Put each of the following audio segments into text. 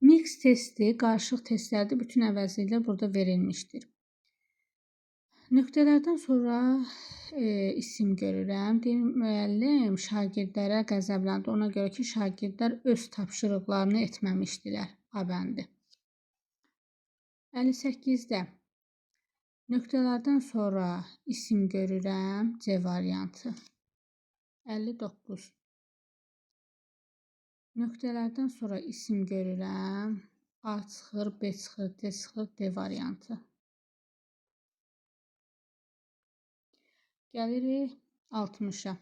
Mix testi, qarışıq testlərdə bütün əvəzliklər burada verilmişdir. Nöqtələrdən sonra isim görürəm. Deyir, müəllim şagirdlərə qəzəbləndi. Ona görə ki, şagirdlər öz tapşırıqlarını etməmişdilər. A bəndi. 58-də nöqtələrdən sonra isim görürəm. C variantı. 59. Nöqtələrdən sonra isim görürəm. A çıxır, B çıxır, D çıxır, D variantı. Gəlirik 60-a.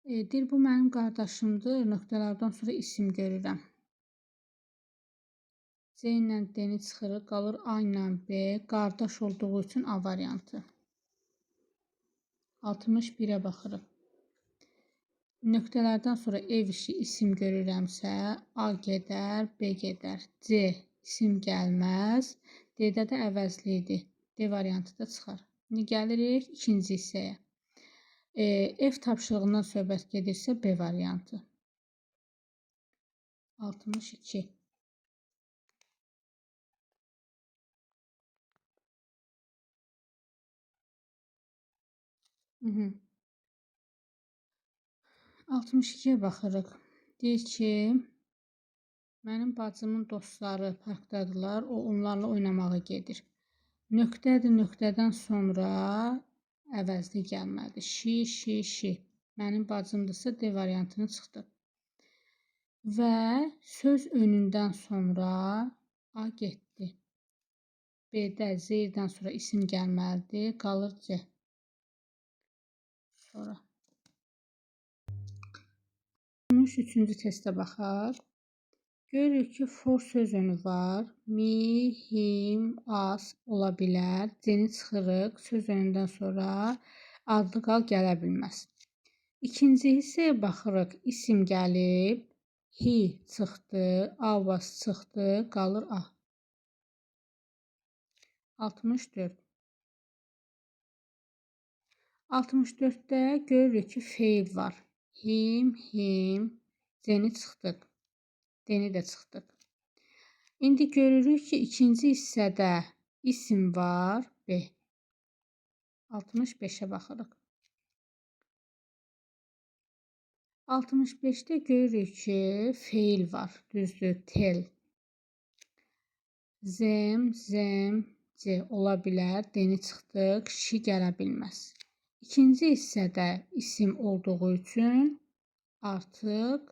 Deyir, bu mənim qardaşımdır. Nöqtələrdən sonra isim görürəm. C ilə D-ni çıxırıq, qalır A ilə B. Qardaş olduğu üçün A variantı. 61-ə baxırıq. Nöqtələrdən sonra ev işi isim görürəmsə, A gedər, B gedər. C isim gəlməz. D-də də əvəzlidir. D variantı da çıxar. İndi gəlirik ikinci hissəyə. Ev tapşırığından söhbət gedirsə B variantı. 62. Hı -hı. 62-yə baxırıq. Deyir ki, mənim bacımın dostları parkdadılar, o onlarla oynamağa gedir. Nöqtədir, nöqtədən sonra əvəzli gəlmədi. Şi. Mənim bacımdırsa D variantını çıxdı. Və söz önündən sonra A getdi. B-də Z-dən sonra isim gəlməlidir, qalır C. Sonra 63-cü testə baxaq. Görürük ki, for söz önü var. Me, him, us ola bilər. C-ni çıxırıq. Söz önündən sonra adlı qal gələ bilməz. İkinci hissəyə baxırıq. İsim gəlib. He çıxdı. Was çıxdı. Qalır A. 64. 64-də görürük ki, feil var. Him. C-ni çıxdıq. D-ni də çıxdıq. İndi görürük ki, ikinci hissədə isim var. B. 65-ə baxırıq. 65-də görürük ki, feil var. Düzdür, tell. Zem, C ola bilər. D-ni çıxdıq. Şi gələ bilməz. İkinci hissədə isim olduğu üçün artıq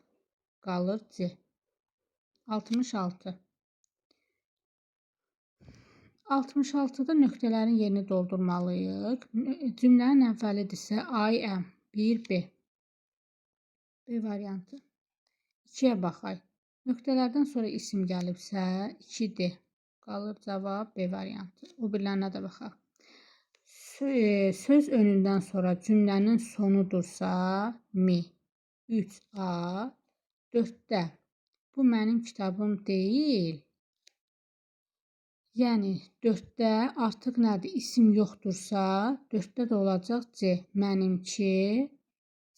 qalır C. 66. 66-da nöqtələrin yerini doldurmalıyıq. Cümlənin əvvəlidirsə I am. 1 B. B variantı. 2-yə baxaq. Nöqtələrdən sonra isim gəlibsə 2D. Qalır cavab B variantı. O birlərinə də baxaq. Söz önündən sonra cümlənin sonudursa me. 3A. 4-də. Bu mənim kitabım deyil. Yəni 4-də artıq nədir? İsim yoxdursa 4-də də olacaq C. Mənimki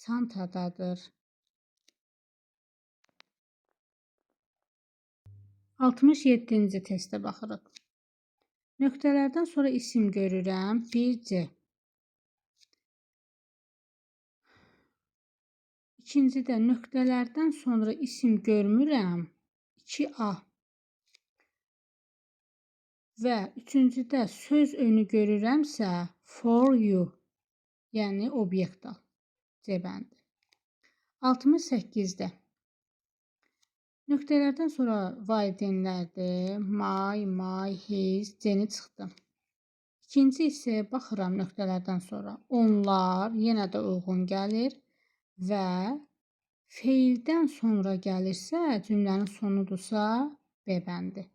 çantadadır. 67-ci testə baxırıq. Nöqtələrdən sonra isim görürəm. 1C. İkincidə nöqtələrdən sonra isim görmürəm. 2A. Və üçüncüdə söz önü görürəmsə for you. Yəni obyekt al. C bəndi. 68-də. Nöqtələrdən sonra valideynlərdir. My, his, C-ni çıxdı. İkinci hissəyə baxıram nöqtələrdən sonra. Onlar yenə də uyğun gəlir və feildən sonra gəlirsə, cümlənin sonudursa B bəndi.